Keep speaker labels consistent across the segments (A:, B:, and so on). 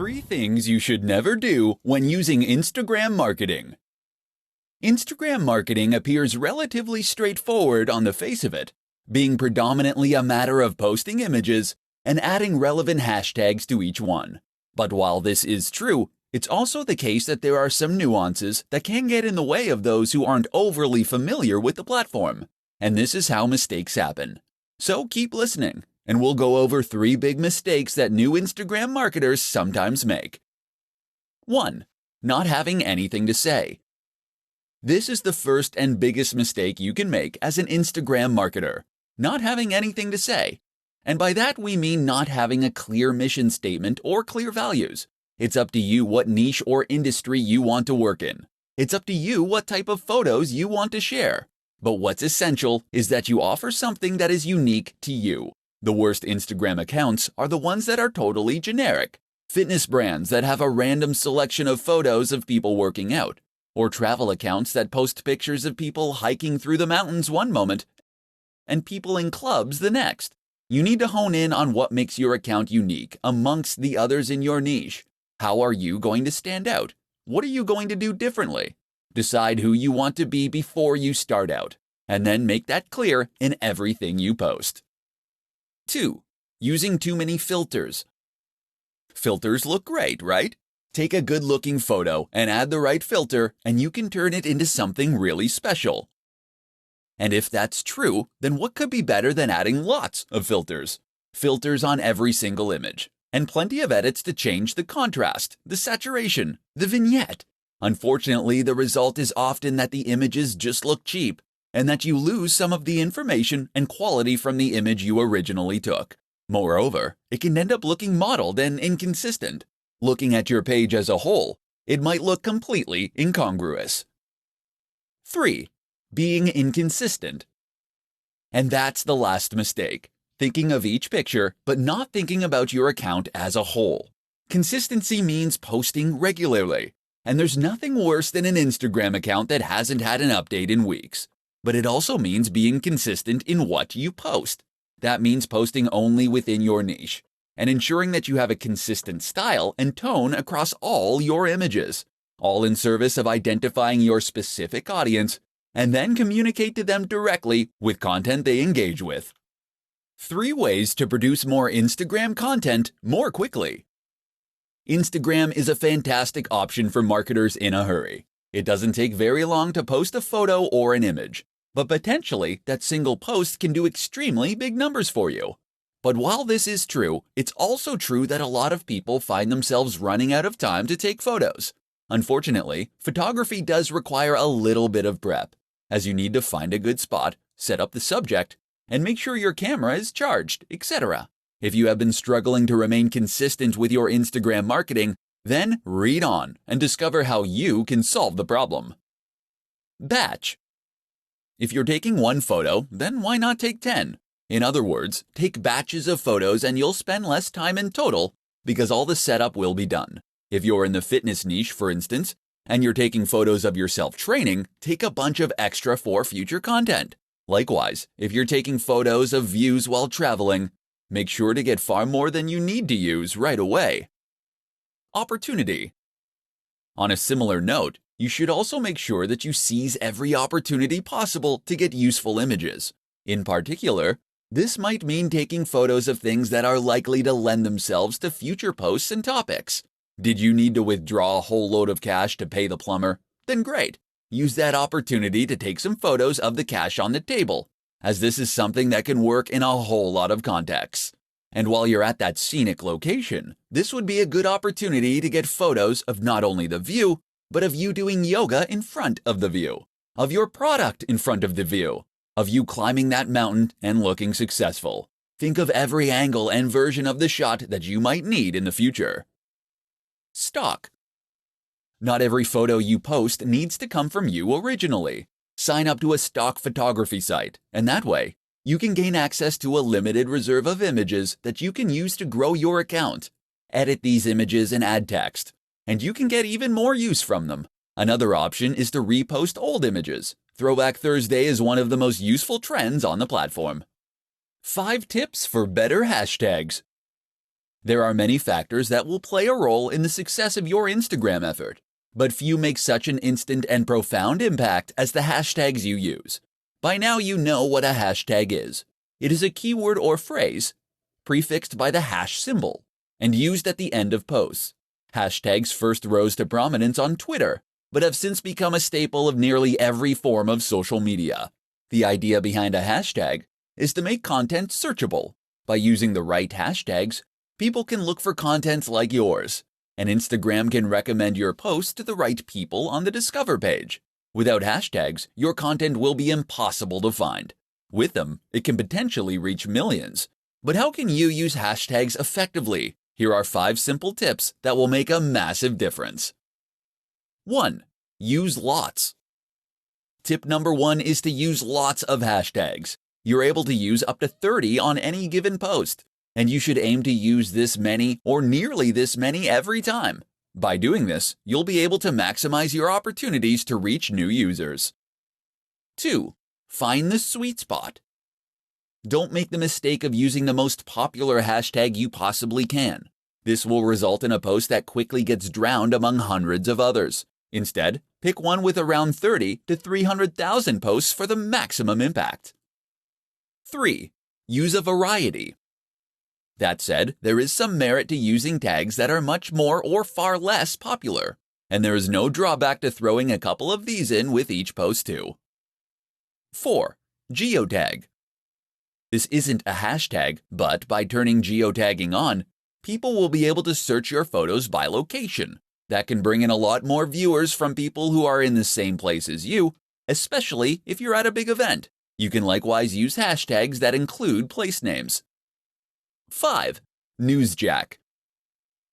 A: 3 things you should never do when using Instagram marketing. Instagram marketing appears relatively straightforward on the face of it, being predominantly a matter of posting images and adding relevant hashtags to each one. But while this is true, it's also the case that there are some nuances that can get in the way of those who aren't overly familiar with the platform. And this is how mistakes happen. So keep listening, and we'll go over 3 big mistakes that new Instagram marketers sometimes make. 1. Not having anything to say. This is the first and biggest mistake you can make as an Instagram marketer, not having anything to say. And by that we mean not having a clear mission statement or clear values. It's up to you what niche or industry you want to work in. It's up to you what type of photos you want to share. But what's essential is that you offer something that is unique to you. The worst Instagram accounts are the ones that are totally generic. Fitness brands that have a random selection of photos of people working out, or travel accounts that post pictures of people hiking through the mountains one moment and people in clubs the next. You need to hone in on what makes your account unique amongst the others in your niche. How are you going to stand out? What are you going to do differently? Decide who you want to be before you start out, and then make that clear in everything you post. 2. Using too many filters. Filters look great, right? Take a good-looking photo and add the right filter, and you can turn it into something really special. And if that's true, then what could be better than adding lots of filters? Filters on every single image, and plenty of edits to change the contrast, the saturation, the vignette. Unfortunately, the result is often that the images just look cheap, and that you lose some of the information and quality from the image you originally took. Moreover, it can end up looking modeled and inconsistent. Looking at your page as a whole, it might look completely incongruous. 3. Being inconsistent. And that's the last mistake. Thinking of each picture, but not thinking about your account as a whole. Consistency means posting regularly. And there's nothing worse than an Instagram account that hasn't had an update in weeks. But it also means being consistent in what you post. That means posting only within your niche, and ensuring that you have a consistent style and tone across all your images, all in service of identifying your specific audience, and then communicate to them directly with content they engage with. 3 ways to produce more Instagram content more quickly. Instagram is a fantastic option for marketers in a hurry. It doesn't take very long to post a photo or an image, but potentially that single post can do extremely big numbers for you. But while this is true, it's also true that a lot of people find themselves running out of time to take photos. Unfortunately, photography does require a little bit of prep, as you need to find a good spot, set up the subject, and make sure your camera is charged, etc. If you have been struggling to remain consistent with your Instagram marketing, then read on and discover how you can solve the problem. Batch. If you're taking 1 photo, then why not take 10? In other words, take batches of photos and you'll spend less time in total because all the setup will be done. If you're in the fitness niche, for instance, and you're taking photos of yourself training, take a bunch of extra for future content. Likewise, if you're taking photos of views while traveling, make sure to get far more than you need to use right away. Opportunity. On a similar note, you should also make sure that you seize every opportunity possible to get useful images. In particular, this might mean taking photos of things that are likely to lend themselves to future posts and topics. Did you need to withdraw a whole load of cash to pay the plumber? Then great. Use that opportunity to take some photos of the cash on the table, as this is something that can work in a whole lot of contexts. And while you're at that scenic location, this would be a good opportunity to get photos of not only the view, but of you doing yoga in front of the view, of your product in front of the view, of you climbing that mountain and looking successful. Think of every angle and version of the shot that you might need in the future. Stock. Not every photo you post needs to come from you originally. Sign up to a stock photography site, and that way, you can gain access to a limited reserve of images that you can use to grow your account. Edit these images and add text, and you can get even more use from them. Another option is to repost old images. Throwback Thursday is one of the most useful trends on the platform. 5 tips for better hashtags. There are many factors that will play a role in the success of your Instagram effort, but few make such an instant and profound impact as the hashtags you use. By now you know what a hashtag is. It is a keyword or phrase prefixed by the hash symbol and used at the end of posts. Hashtags first rose to prominence on Twitter, but have since become a staple of nearly every form of social media. The idea behind a hashtag is to make content searchable. By using the right hashtags, people can look for content like yours, and Instagram can recommend your post to the right people on the Discover page. Without hashtags, your content will be impossible to find. With them, it can potentially reach millions. But how can you use hashtags effectively? Here are 5 simple tips that will make a massive difference. 1. Use lots. Tip number 1 is to use lots of hashtags. You're able to use up to 30 on any given post, and you should aim to use this many or nearly this many every time. By doing this, you'll be able to maximize your opportunities to reach new users. 2. Find the sweet spot. Don't make the mistake of using the most popular hashtag you possibly can. This will result in a post that quickly gets drowned among hundreds of others. Instead, pick one with around 30 to 300,000 posts for the maximum impact. 3. Use a variety. That said, there is some merit to using tags that are much more or far less popular, and there is no drawback to throwing a couple of these in with each post too. 4. Geotag. This isn't a hashtag, but by turning geotagging on, people will be able to search your photos by location. That can bring in a lot more viewers from people who are in the same place as you, especially if you're at a big event. You can likewise use hashtags that include place names. 5. Newsjack.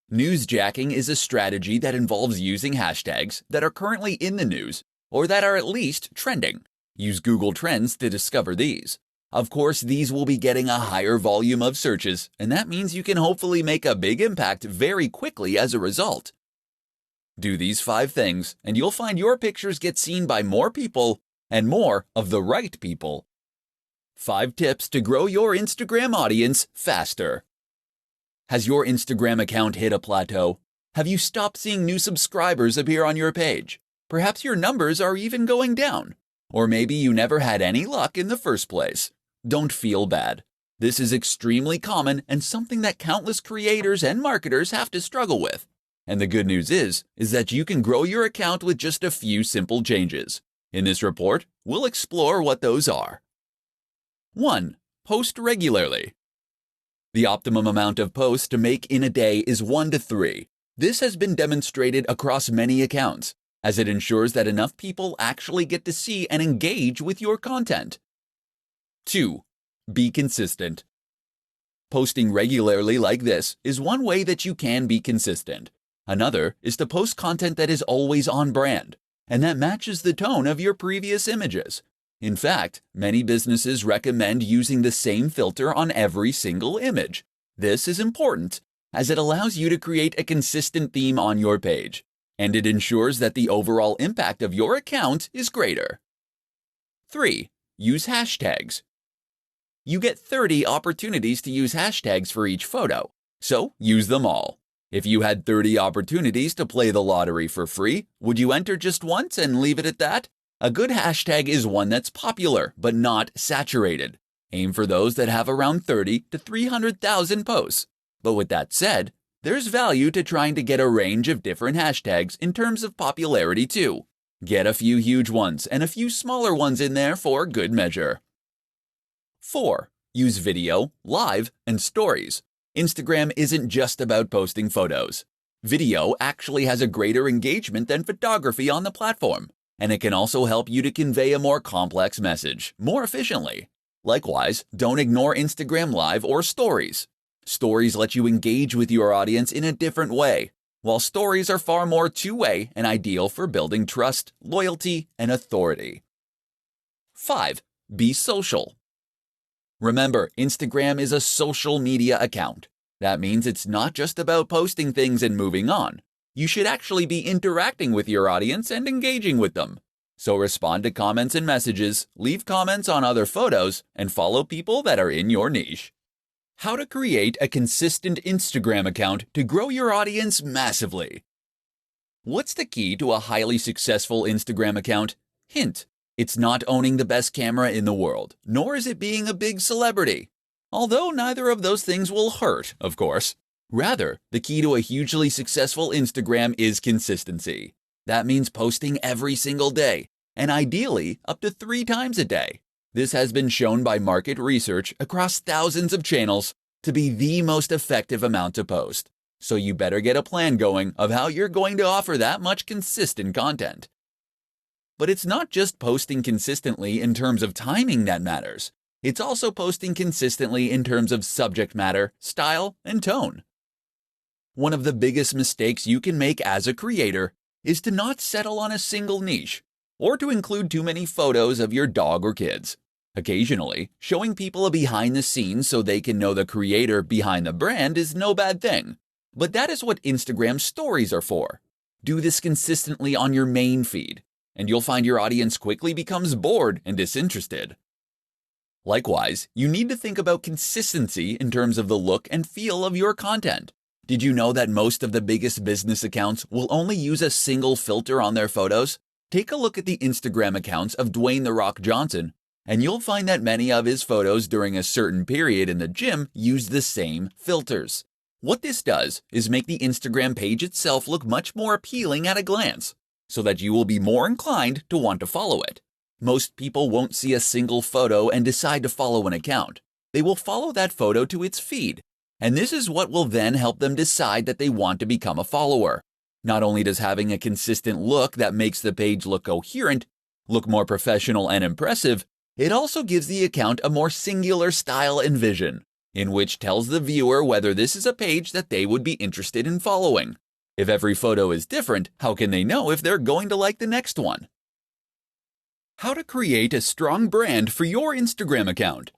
A: Newsjacking is a strategy that involves using hashtags that are currently in the news or that are at least trending. Use Google Trends to discover these. Of course, these will be getting a higher volume of searches, and that means you can hopefully make a big impact very quickly as a result. Do these 5 things, and you'll find your pictures get seen by more people and more of the right people. 5 tips to grow your Instagram audience faster. Has your Instagram account hit a plateau? Have you stopped seeing new subscribers appear on your page? Perhaps your numbers are even going down. Or maybe you never had any luck in the first place. Don't feel bad. This is extremely common and something that countless creators and marketers have to struggle with. And the good news is that you can grow your account with just a few simple changes. In this report, we'll explore what those are. 1. Post regularly. The optimum amount of posts to make in a day is 1 to 3. This has been demonstrated across many accounts, as it ensures that enough people actually get to see and engage with your content. 2. Be consistent. Posting regularly like this is one way that you can be consistent. Another is to post content that is always on brand, and that matches the tone of your previous images. In fact, many businesses recommend using the same filter on every single image. This is important, as it allows you to create a consistent theme on your page, and it ensures that the overall impact of your account is greater. 3. Use hashtags. You get 30 opportunities to use hashtags for each photo, so use them all. If you had 30 opportunities to play the lottery for free, would you enter just once and leave it at that? A good hashtag is one that's popular, but not saturated. Aim for those that have around 30 to 300,000 posts. But with that said, there's value to trying to get a range of different hashtags in terms of popularity too. Get a few huge ones and a few smaller ones in there for good measure. 4. Use video, live, and stories. Instagram isn't just about posting photos. Video actually has a greater engagement than photography on the platform, and it can also help you to convey a more complex message more efficiently. Likewise, don't ignore Instagram Live or Stories. Stories let you engage with your audience in a different way, while stories are far more two-way and ideal for building trust, loyalty, and authority. 5. Be social. Remember, Instagram is a social media account. That means it's not just about posting things and moving on. You should actually be interacting with your audience and engaging with them. So respond to comments and messages, leave comments on other photos, and follow people that are in your niche. How to create a consistent Instagram account to grow your audience massively. What's the key to a highly successful Instagram account? Hint: it's not owning the best camera in the world, nor is it being a big celebrity. Although neither of those things will hurt, of course. Rather, the key to a hugely successful Instagram is consistency. That means posting every single day, and ideally up to 3 times a day. This has been shown by market research across thousands of channels to be the most effective amount to post. So you better get a plan going of how you're going to offer that much consistent content. But it's not just posting consistently in terms of timing that matters. It's also posting consistently in terms of subject matter, style, and tone. One of the biggest mistakes you can make as a creator is to not settle on a single niche, or to include too many photos of your dog or kids. Occasionally, showing people a behind the scenes so they can know the creator behind the brand is no bad thing. But that is what Instagram stories are for. Do this consistently on your main feed, and you'll find your audience quickly becomes bored and disinterested. Likewise, you need to think about consistency in terms of the look and feel of your content. Did you know that most of the biggest business accounts will only use a single filter on their photos? Take a look at the Instagram accounts of Dwayne "The Rock" Johnson, and you'll find that many of his photos during a certain period in the gym use the same filters. What this does is make the Instagram page itself look much more appealing at a glance, so that you will be more inclined to want to follow it. Most people won't see a single photo and decide to follow an account. They will follow that photo to its feed, and this is what will then help them decide that they want to become a follower. Not only does having a consistent look that makes the page look coherent, look more professional and impressive, it also gives the account a more singular style and vision, in which tells the viewer whether this is a page that they would be interested in following. If every photo is different, how can they know if they're going to like the next one? How to create a strong brand for your Instagram account.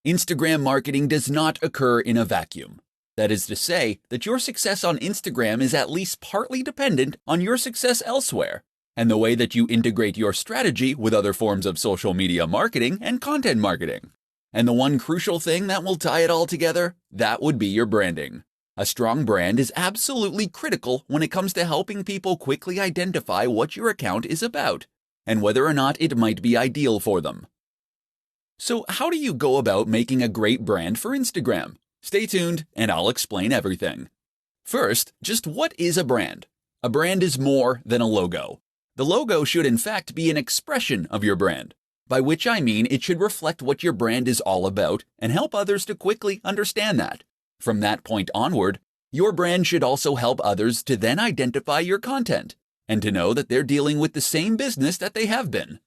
A: Instagram marketing does not occur in a vacuum. That is to say that your success on Instagram is at least partly dependent on your success elsewhere, and the way that you integrate your strategy with other forms of social media marketing and content marketing. And the one crucial thing that will tie it all together, that would be your branding. A strong brand is absolutely critical when it comes to helping people quickly identify what your account is about, and whether or not it might be ideal for them. So how do you go about making a great brand for Instagram? Stay tuned and I'll explain everything. First, just what is a brand? A brand is more than a logo. The logo should in fact be an expression of your brand, by which I mean it should reflect what your brand is all about and help others to quickly understand that. From that point onward, your brand should also help others to then identify your content and to know that they're dealing with the same business that they have been.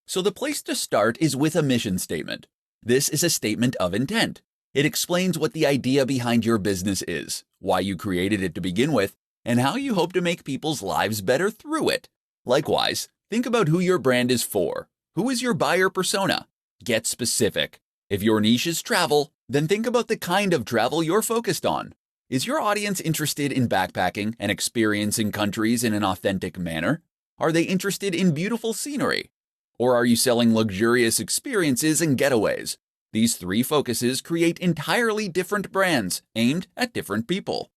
A: So the place to start is with a mission statement. This is a statement of intent. It explains what the idea behind your business is, why you created it to begin with, and how you hope to make people's lives better through it. Likewise, think about who your brand is for. Who is your buyer persona? Get specific. If your niche is travel, then think about the kind of travel you're focused on. Is your audience interested in backpacking and experiencing countries in an authentic manner? Are they interested in beautiful scenery? Or are you selling luxurious experiences and getaways? These 3 focuses create entirely different brands aimed at different people.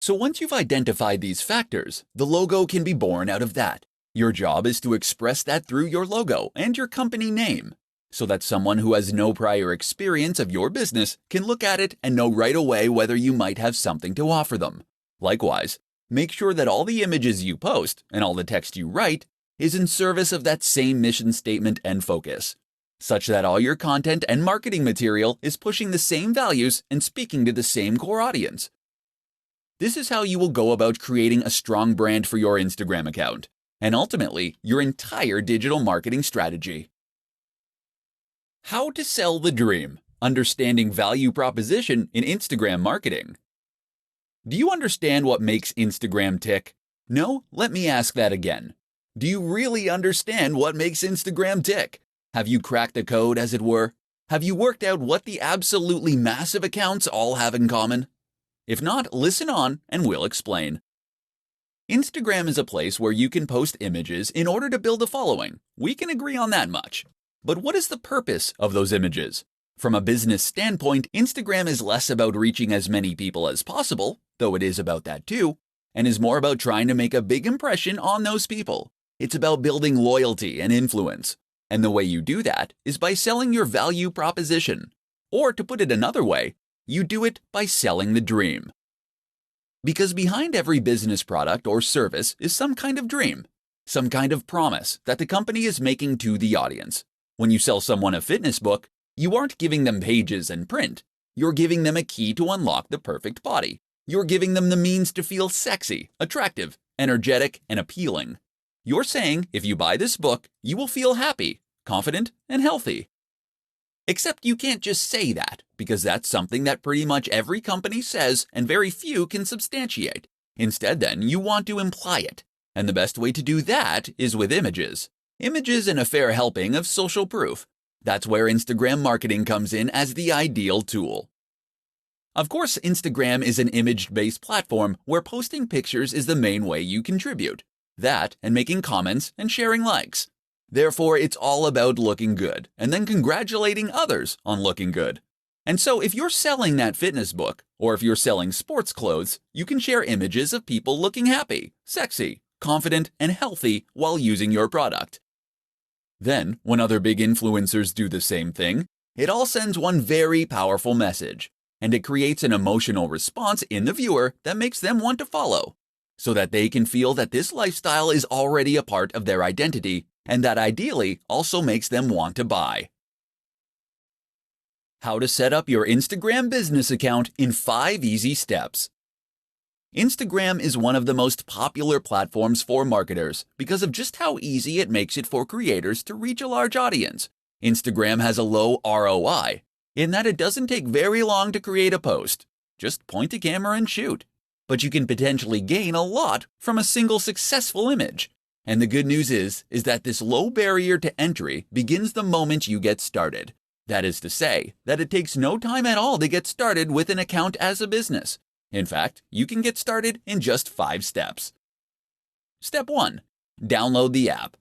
A: So once you've identified these factors, the logo can be born out of that. Your job is to express that through your logo and your company name, so that someone who has no prior experience of your business can look at it and know right away whether you might have something to offer them. Likewise, make sure that all the images you post and all the text you write is in service of that same mission statement and focus, such that all your content and marketing material is pushing the same values and speaking to the same core audience. This is how you will go about creating a strong brand for your Instagram account, and ultimately, your entire digital marketing strategy. How to sell the dream. Understanding value proposition in Instagram marketing. Do you understand what makes Instagram tick? No? Let me ask that again. Do you really understand what makes Instagram tick? Have you cracked the code, as it were? Have you worked out what the absolutely massive accounts all have in common? If not, listen on and we'll explain. Instagram is a place where you can post images in order to build a following. We can agree on that much. But what is the purpose of those images? From a business standpoint, Instagram is less about reaching as many people as possible, though it is about that too, and is more about trying to make a big impression on those people. It's about building loyalty and influence. And the way you do that is by selling your value proposition. Or to put it another way, you do it by selling the dream. Because behind every business product or service is some kind of dream, some kind of promise that the company is making to the audience. When you sell someone a fitness book, you aren't giving them pages and print. You're giving them a key to unlock the perfect body. You're giving them the means to feel sexy, attractive, energetic, and appealing. You're saying if you buy this book, you will feel happy, confident, and healthy. Except you can't just say that, because that's something that pretty much every company says and very few can substantiate. Instead, then, you want to imply it. And the best way to do that is with images. Images and a fair helping of social proof. That's where Instagram marketing comes in as the ideal tool. Of course, Instagram is an image-based platform where posting pictures is the main way you contribute. That and making comments and sharing likes. Therefore, it's all about looking good and then congratulating others on looking good. And so if you're selling that fitness book, or if you're selling sports clothes, you can share images of people looking happy, sexy, confident, and healthy while using your product. Then, when other big influencers do the same thing, it all sends one very powerful message, and it creates an emotional response in the viewer that makes them want to follow, so that they can feel that this lifestyle is already a part of their identity, and that ideally also makes them want to buy. How to set up your Instagram business account in 5 easy steps. Instagram is one of the most popular platforms for marketers because of just how easy it makes it for creators to reach a large audience. Instagram has a low ROI, in that it doesn't take very long to create a post. Just point a camera and shoot. But you can potentially gain a lot from a single successful image. And the good news is that this low barrier to entry begins the moment you get started. That is to say, that it takes no time at all to get started with an account as a business. In fact, you can get started in just 5 steps. Step 1. Download the app.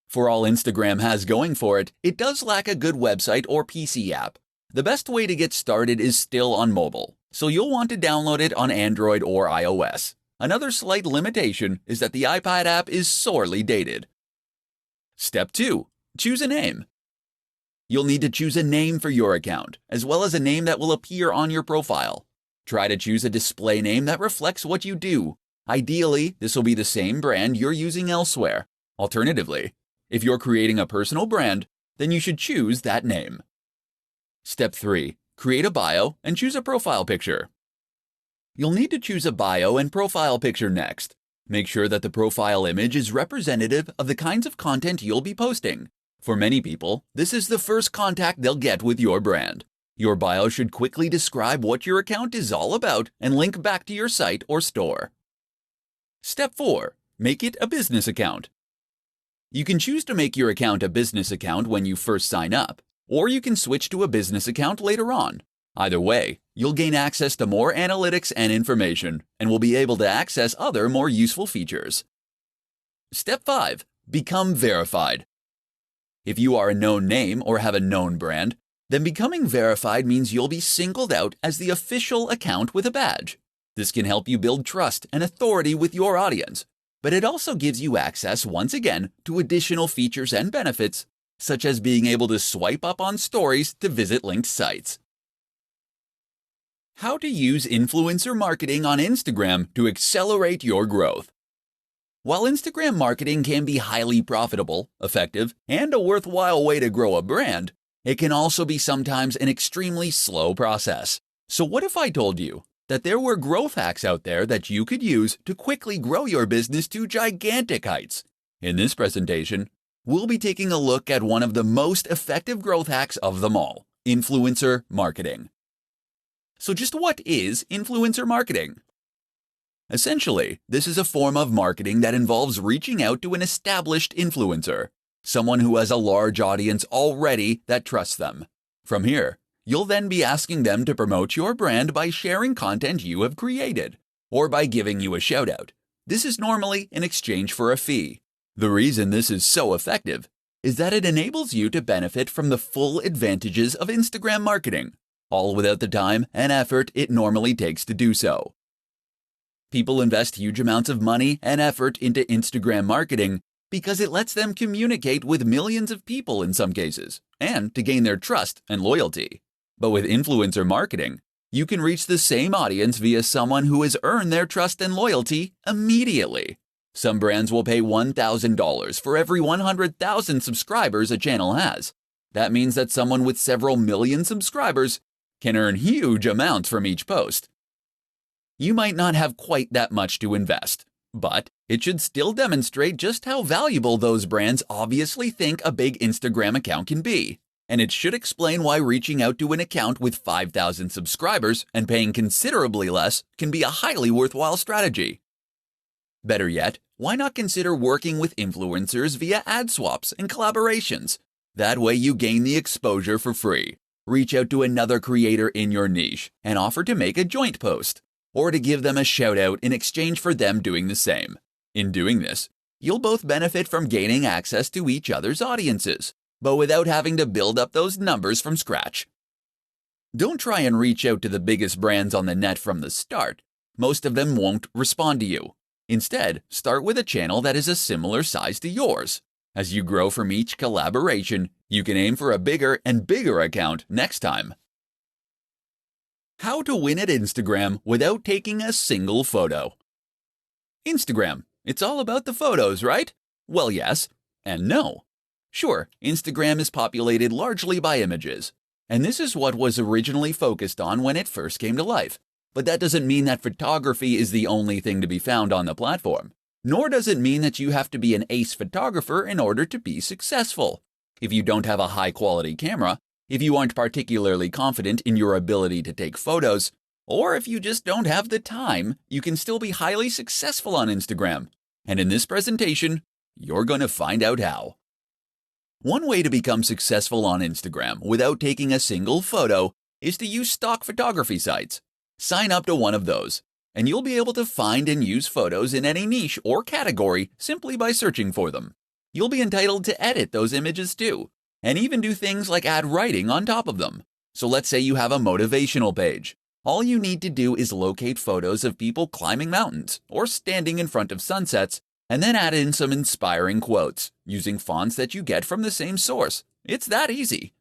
A: For all Instagram has going for it, it does lack a good website or PC app. The best way to get started is still on mobile, so you'll want to download it on Android or iOS. Another slight limitation is that the iPad app is sorely dated. Step 2. Choose a name. You'll need to choose a name for your account, as well as a name that will appear on your profile. Try to choose a display name that reflects what you do. Ideally, this will be the same brand you're using elsewhere. Alternatively, if you're creating a personal brand, then you should choose that name. Step 3. Create a bio and choose a profile picture. You'll need to choose a bio and profile picture next. Make sure that the profile image is representative of the kinds of content you'll be posting. For many people, this is the first contact they'll get with your brand. Your bio should quickly describe what your account is all about and link back to your site or store. Step 4. Make it a business account. You can choose to make your account a business account when you first sign up, or you can switch to a business account later on. Either way, you'll gain access to more analytics and information, and will be able to access other more useful features. Step 5. Become verified. If you are a known name or have a known brand, then becoming verified means you'll be singled out as the official account with a badge. This can help you build trust and authority with your audience, but it also gives you access once again to additional features and benefits, such as being able to swipe up on stories to visit linked sites. How to use influencer marketing on Instagram to accelerate your growth. While Instagram marketing can be highly profitable, effective, and a worthwhile way to grow a brand, it can also be sometimes an extremely slow process. So what if I told you that there were growth hacks out there that you could use to quickly grow your business to gigantic heights? In this presentation, we'll be taking a look at one of the most effective growth hacks of them all, influencer marketing. So just what is influencer marketing? Essentially, this is a form of marketing that involves reaching out to an established influencer, someone who has a large audience already that trusts them. From here, you'll then be asking them to promote your brand by sharing content you have created, or by giving you a shout-out. This is normally in exchange for a fee. The reason this is so effective is that it enables you to benefit from the full advantages of Instagram marketing, all without the time and effort it normally takes to do so. People invest huge amounts of money and effort into Instagram marketing because it lets them communicate with millions of people in some cases, and to gain their trust and loyalty. But with influencer marketing, you can reach the same audience via someone who has earned their trust and loyalty immediately. Some brands will pay $1,000 for every 100,000 subscribers a channel has. That means that someone with several million subscribers can earn huge amounts from each post. You might not have quite that much to invest, but it should still demonstrate just how valuable those brands obviously think a big Instagram account can be. And it should explain why reaching out to an account with 5,000 subscribers and paying considerably less can be a highly worthwhile strategy. Better yet, why not consider working with influencers via ad swaps and collaborations? That way you gain the exposure for free. Reach out to another creator in your niche and offer to make a joint post, or to give them a shout out in exchange for them doing the same. In doing this, you'll both benefit from gaining access to each other's audiences, but without having to build up those numbers from scratch. Don't try and reach out to the biggest brands on the net from the start. Most of them won't respond to you. Instead, start with a channel that is a similar size to yours. As you grow from each collaboration, you can aim for a bigger and bigger account next time. How to win at Instagram without taking a single photo. Instagram, it's all about the photos, right? Well, yes and no. Sure, Instagram is populated largely by images, and this is what was originally focused on when it first came to life. But that doesn't mean that photography is the only thing to be found on the platform. Nor does it mean that you have to be an ace photographer in order to be successful. If you don't have a high-quality camera, if you aren't particularly confident in your ability to take photos, or if you just don't have the time, you can still be highly successful on Instagram. And in this presentation, you're going to find out how. One way to become successful on Instagram without taking a single photo is to use stock photography sites. Sign up to one of those, and you'll be able to find and use photos in any niche or category simply by searching for them. You'll be entitled to edit those images too, and even do things like add writing on top of them. So let's say you have a motivational page. All you need to do is locate photos of people climbing mountains or standing in front of sunsets, and then add in some inspiring quotes using fonts that you get from the same source. It's that easy.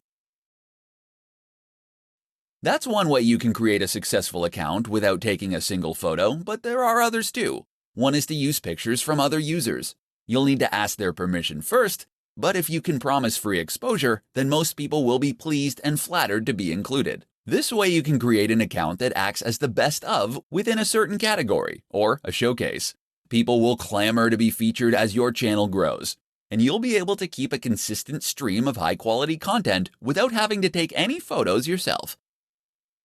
A: That's one way you can create a successful account without taking a single photo, but there are others too. One is to use pictures from other users. You'll need to ask their permission first, but if you can promise free exposure, then most people will be pleased and flattered to be included. This way you can create an account that acts as the best of within a certain category, or a showcase. People will clamor to be featured as your channel grows, and you'll be able to keep a consistent stream of high-quality content without having to take any photos yourself.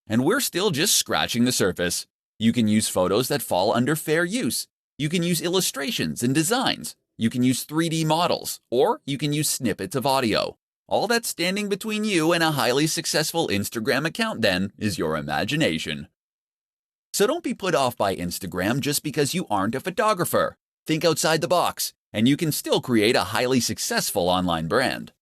A: And we're still just scratching the surface. You can use photos that fall under fair use. You can use illustrations and designs. You can use 3D models, or you can use snippets of audio. All that's standing between you and a highly successful Instagram account then is your imagination. So don't be put off by Instagram just because you aren't a photographer. Think outside the box, and you can still create a highly successful online brand.